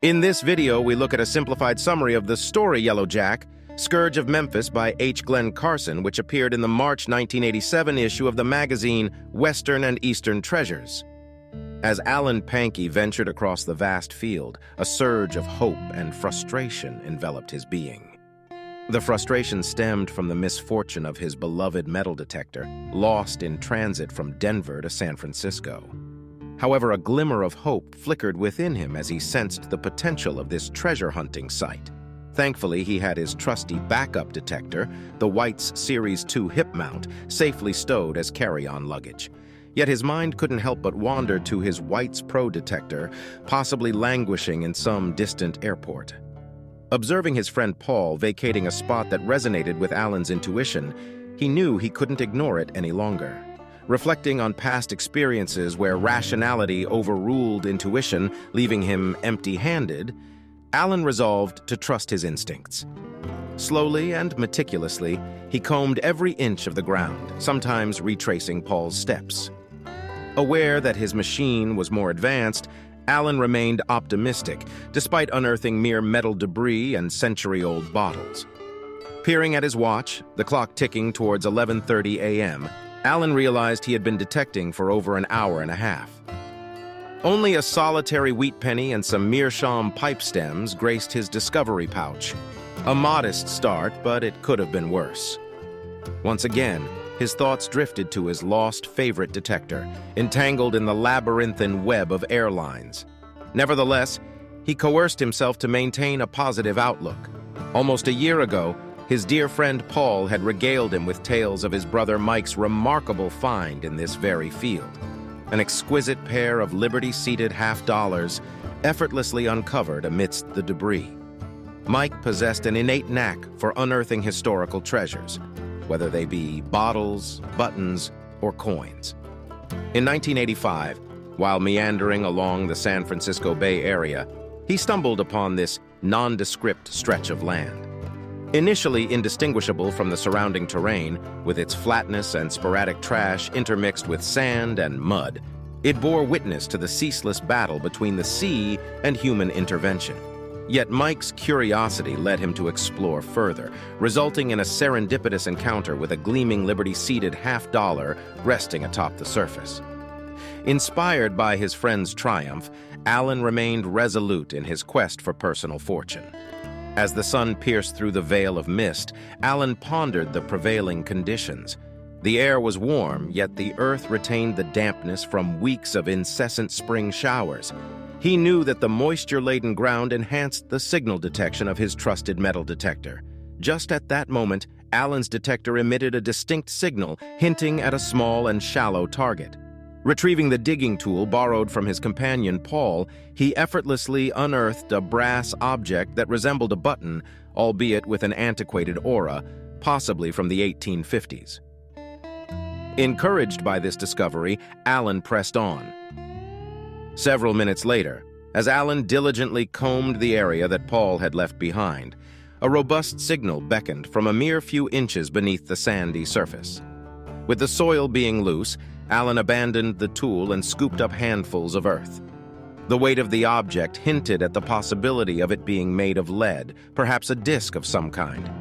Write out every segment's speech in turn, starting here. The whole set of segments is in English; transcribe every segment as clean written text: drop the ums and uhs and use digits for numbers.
In this video, we look at a simplified summary of the story Yellow Jack, Scourge of Memphis by H. Glenn Carson, which appeared in the March 1987 issue of the magazine Western and Eastern Treasures. As Alan Pankey ventured across the vast field, a surge of hope and frustration enveloped his being. The frustration stemmed from the misfortune of his beloved metal detector, lost in transit from Denver to San Francisco. However, a glimmer of hope flickered within him as he sensed the potential of this treasure-hunting site. Thankfully, he had his trusty backup detector, the White's Series 2 hip mount, safely stowed as carry-on luggage. Yet his mind couldn't help but wander to his White's Pro detector, possibly languishing in some distant airport. Observing his friend Paul vacating a spot that resonated with Alan's intuition, he knew he couldn't ignore it any longer. Reflecting on past experiences where rationality overruled intuition, leaving him empty-handed, Alan resolved to trust his instincts. Slowly and meticulously, he combed every inch of the ground, sometimes retracing Paul's steps. Aware that his machine was more advanced, Alan remained optimistic, despite unearthing mere metal debris and century-old bottles. Peering at his watch, the clock ticking towards 11:30 a.m., Alan realized he had been detecting for over an hour and a half. Only a solitary wheat penny and some meerschaum pipe stems graced his discovery pouch. A modest start, but it could have been worse. Once again, his thoughts drifted to his lost favorite detector, entangled in the labyrinthine web of airlines. Nevertheless, he coerced himself to maintain a positive outlook. Almost a year ago, his dear friend Paul had regaled him with tales of his brother Mike's remarkable find in this very field. An exquisite pair of Liberty-seated half-dollars effortlessly uncovered amidst the debris. Mike possessed an innate knack for unearthing historical treasures, whether they be bottles, buttons, or coins. In 1985, while meandering along the San Francisco Bay Area, he stumbled upon this nondescript stretch of land. Initially indistinguishable from the surrounding terrain, with its flatness and sporadic trash intermixed with sand and mud, it bore witness to the ceaseless battle between the sea and human intervention. Yet Mike's curiosity led him to explore further, resulting in a serendipitous encounter with a gleaming Liberty-seated half-dollar resting atop the surface. Inspired by his friend's triumph, Alan remained resolute in his quest for personal fortune. As the sun pierced through the veil of mist, Alan pondered the prevailing conditions. The air was warm, yet the earth retained the dampness from weeks of incessant spring showers. He knew that the moisture-laden ground enhanced the signal detection of his trusted metal detector. Just at that moment, Alan's detector emitted a distinct signal, hinting at a small and shallow target. Retrieving the digging tool borrowed from his companion Paul, he effortlessly unearthed a brass object that resembled a button, albeit with an antiquated aura, possibly from the 1850s. Encouraged by this discovery, Alan pressed on. Several minutes later, as Alan diligently combed the area that Paul had left behind, a robust signal beckoned from a mere few inches beneath the sandy surface. With the soil being loose, Alan abandoned the tool and scooped up handfuls of earth. The weight of the object hinted at the possibility of it being made of lead, perhaps a disc of some kind.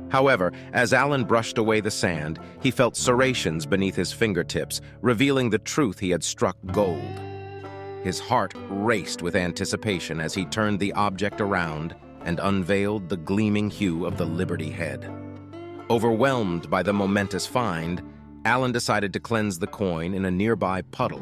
However, as Alan brushed away the sand, he felt serrations beneath his fingertips, revealing the truth he had struck gold. His heart raced with anticipation as he turned the object around and unveiled the gleaming hue of the Liberty head. Overwhelmed by the momentous find, Alan decided to cleanse the coin in a nearby puddle.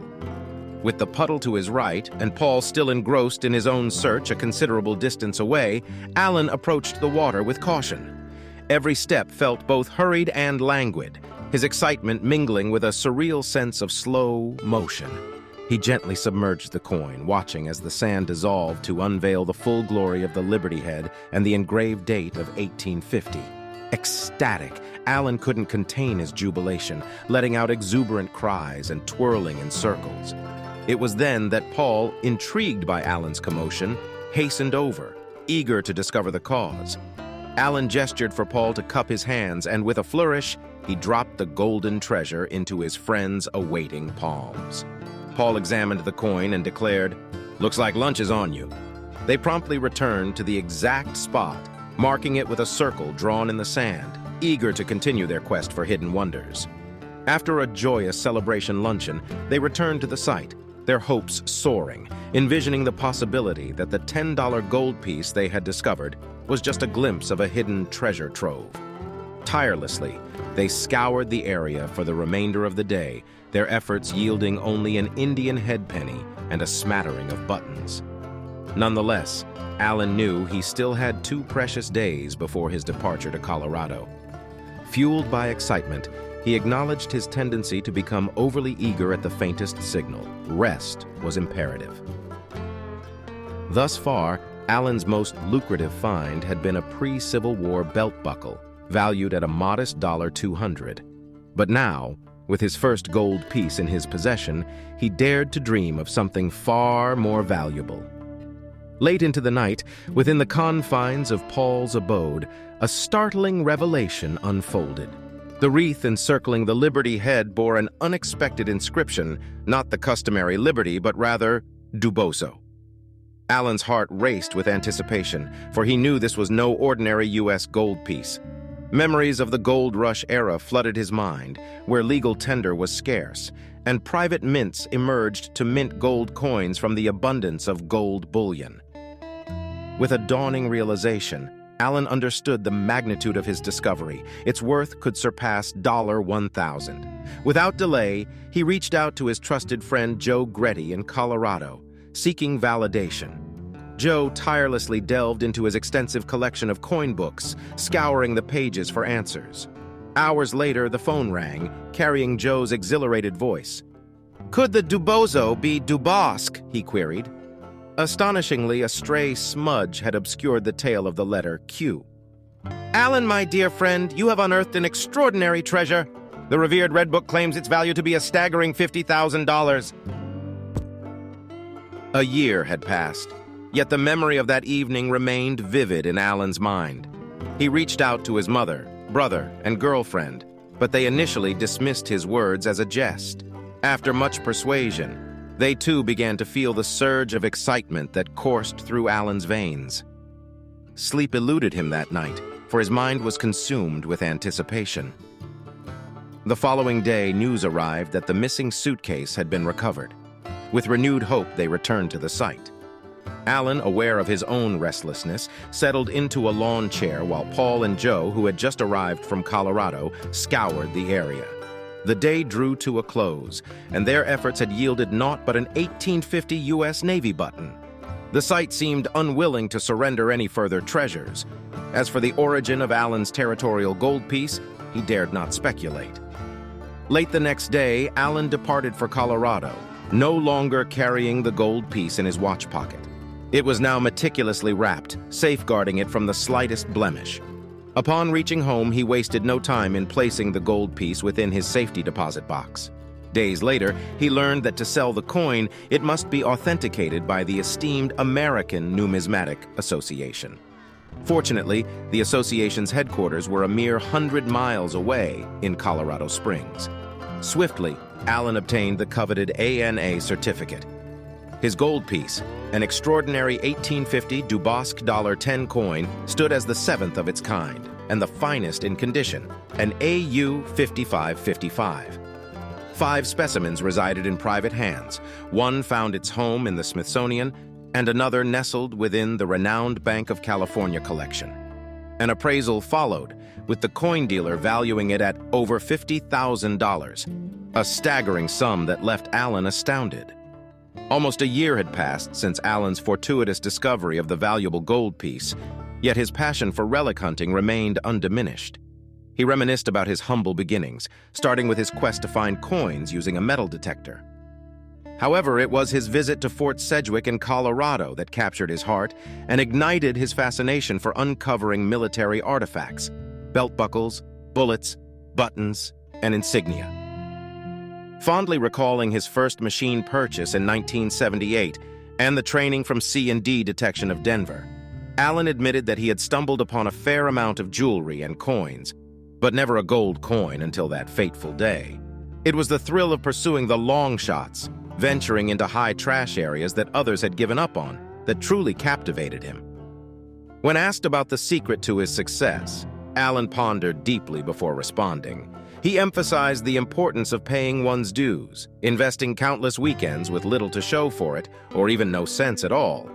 With the puddle to his right, and Paul still engrossed in his own search a considerable distance away, Alan approached the water with caution. Every step felt both hurried and languid, his excitement mingling with a surreal sense of slow motion. He gently submerged the coin, watching as the sand dissolved to unveil the full glory of the Liberty head and the engraved date of 1850. Ecstatic, Alan couldn't contain his jubilation, letting out exuberant cries and twirling in circles. It was then that Paul, intrigued by Alan's commotion, hastened over, eager to discover the cause. Alan gestured for Paul to cup his hands, and with a flourish, he dropped the golden treasure into his friend's awaiting palms. Paul examined the coin and declared, "Looks like lunch is on you." They promptly returned to the exact spot, marking it with a circle drawn in the sand, eager to continue their quest for hidden wonders. After a joyous celebration luncheon, they returned to the site, their hopes soaring, envisioning the possibility that the $10 gold piece they had discovered was just a glimpse of a hidden treasure trove. Tirelessly, they scoured the area for the remainder of the day, their efforts yielding only an Indian head penny and a smattering of buttons. Nonetheless, Alan knew he still had 2 precious days before his departure to Colorado. Fueled by excitement, he acknowledged his tendency to become overly eager at the faintest signal. Rest was imperative. Thus far, Alan's most lucrative find had been a pre-Civil War belt buckle, valued at a modest $200. But now, with his first gold piece in his possession, he dared to dream of something far more valuable. Late into the night, within the confines of Paul's abode, a startling revelation unfolded. The wreath encircling the Liberty head bore an unexpected inscription, not the customary Liberty, but rather Duboso. Alan's heart raced with anticipation, for he knew this was no ordinary U.S. gold piece. Memories of the gold rush era flooded his mind, where legal tender was scarce, and private mints emerged to mint gold coins from the abundance of gold bullion. With a dawning realization, Alan understood the magnitude of his discovery. Its worth could surpass $1,000. Without delay, he reached out to his trusted friend Joe Gretty in Colorado, seeking validation. Joe tirelessly delved into his extensive collection of coin books, scouring the pages for answers. Hours later, the phone rang, carrying Joe's exhilarated voice. "Could the Duboso be Dubosc?" he queried. Astonishingly, a stray smudge had obscured the tail of the letter Q. "Alan, my dear friend, you have unearthed an extraordinary treasure. The revered Red Book claims its value to be a staggering $50,000. A year had passed, yet the memory of that evening remained vivid in Alan's mind. He reached out to his mother, brother, and girlfriend, but they initially dismissed his words as a jest. After much persuasion, they too began to feel the surge of excitement that coursed through Alan's veins. Sleep eluded him that night, for his mind was consumed with anticipation. The following day, news arrived that the missing suitcase had been recovered. With renewed hope, they returned to the site. Alan, aware of his own restlessness, settled into a lawn chair while Paul and Joe, who had just arrived from Colorado, scoured the area. The day drew to a close, and their efforts had yielded naught but an 1850 U.S. Navy button. The site seemed unwilling to surrender any further treasures. As for the origin of Alan's territorial gold piece, he dared not speculate. Late the next day, Alan departed for Colorado, no longer carrying the gold piece in his watch pocket. It was now meticulously wrapped, safeguarding it from the slightest blemish. Upon reaching home, he wasted no time in placing the gold piece within his safety deposit box. Days later, he learned that to sell the coin, it must be authenticated by the esteemed American Numismatic Association. Fortunately, the association's headquarters were a mere 100 miles away in Colorado Springs. Swiftly, Alan obtained the coveted ANA certificate. His gold piece, an extraordinary 1850 Dubosc $10 coin, stood as the 7th of its kind, and the finest in condition, an AU 5555. 5 specimens resided in private hands. One found its home in the Smithsonian, and another nestled within the renowned Bank of California collection. An appraisal followed, with the coin dealer valuing it at over $50,000, a staggering sum that left Alan astounded. Almost a year had passed since Alan's fortuitous discovery of the valuable gold piece, yet his passion for relic hunting remained undiminished. He reminisced about his humble beginnings, starting with his quest to find coins using a metal detector. However, it was his visit to Fort Sedgwick in Colorado that captured his heart and ignited his fascination for uncovering military artifacts, belt buckles, bullets, buttons, and insignia. Fondly recalling his first machine purchase in 1978 and the training from C&D Detection of Denver, Alan admitted that he had stumbled upon a fair amount of jewelry and coins, but never a gold coin until that fateful day. It was the thrill of pursuing the long shots, venturing into high trash areas that others had given up on, that truly captivated him. When asked about the secret to his success, Alan pondered deeply before responding. He emphasized the importance of paying one's dues, investing countless weekends with little to show for it, or even no sense at all.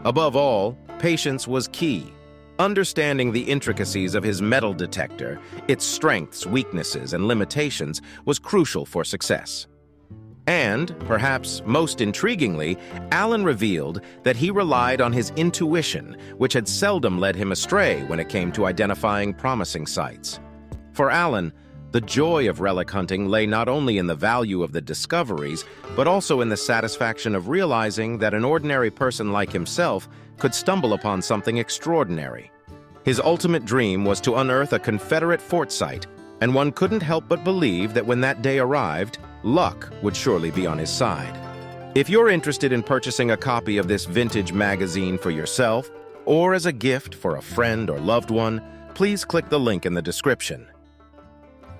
Above all, patience was key. Understanding the intricacies of his metal detector, its strengths, weaknesses, and limitations, was crucial for success. And, perhaps most intriguingly, Alan revealed that he relied on his intuition, which had seldom led him astray when it came to identifying promising sites. For Alan, the joy of relic hunting lay not only in the value of the discoveries, but also in the satisfaction of realizing that an ordinary person like himself could stumble upon something extraordinary. His ultimate dream was to unearth a Confederate fort site, and one couldn't help but believe that when that day arrived, luck would surely be on his side. If you're interested in purchasing a copy of this vintage magazine for yourself, or as a gift for a friend or loved one, please click the link in the description.